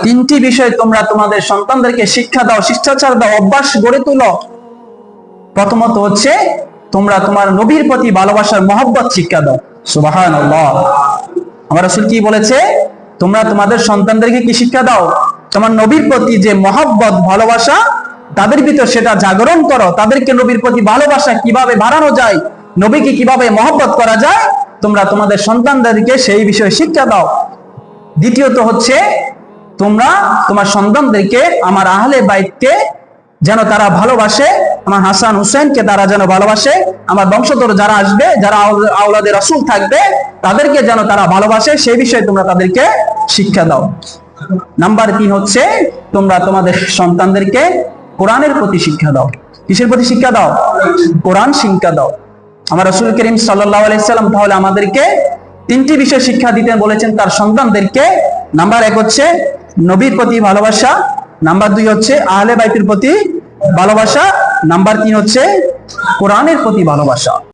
তিনটি বিষয় তোমরা তোমাদের সন্তানদেরকে শিক্ষা দাও, শিষ্টাচার দাও, অভ্যাস গড়ে তুলো। প্রথমত হচ্ছে তোমরা তোমার নবীর প্রতি ভালোবাসার মহব্বত শিক্ষা দাও। সুবহানাল্লাহ। আমার রাসূল কি বলেছে? তোমরা তোমাদের সন্তানদেরকে কি শিক্ষা দাও? তোমার নবীর প্রতি যে মহব্বত, ভালোবাসা তাদের ভিতর সেটা জাগরণ করো। তাদেরকে নবীর প্রতি ভালোবাসা কিভাবে বাড়ানো যায়, নবীকে কিভাবে মহব্বত করা যায়, তোমরা তোমাদের সন্তানদেরকে সেই বিষয়ে শিক্ষা দাও। দ্বিতীয়ত হচ্ছে তোমরা তোমার সন্তানদেরকে আমার আহলে বাইতকে যেন তারা ভালোবাসে, আমার হাসান হুসেনকে তারা যেন ভালোবাসে, আমার বংশধর যারা আসবে, যারা আওলাদে রাসূল থাকবে তাদেরকে যেন তারা ভালোবাসে, সেই বিষয়ে তোমরা তাদেরকে শিক্ষা দাও। নাম্বার 3 হচ্ছে তোমরা তোমাদের সন্তানদেরকে কোরআনের প্রতি শিক্ষা দাও। কিসের প্রতি শিক্ষা দাও? কোরআন শিক্ষা দাও। আমার রাসূল করিম সাল্লাল্লাহু আলাইহি সাল্লাম তাহলে আমাদেরকে তিনটি বিষয় শিক্ষা দিতেন বলেছেন তার সন্তানদেরকে। নাম্বার 1 হচ্ছে নবীর প্রতি ভালোবাসা, নাম্বার 2 হচ্ছে আহলে বাইতের প্রতি ভালোবাসা, নাম্বার 3 হচ্ছে কোরআনের প্রতি ভালোবাসা।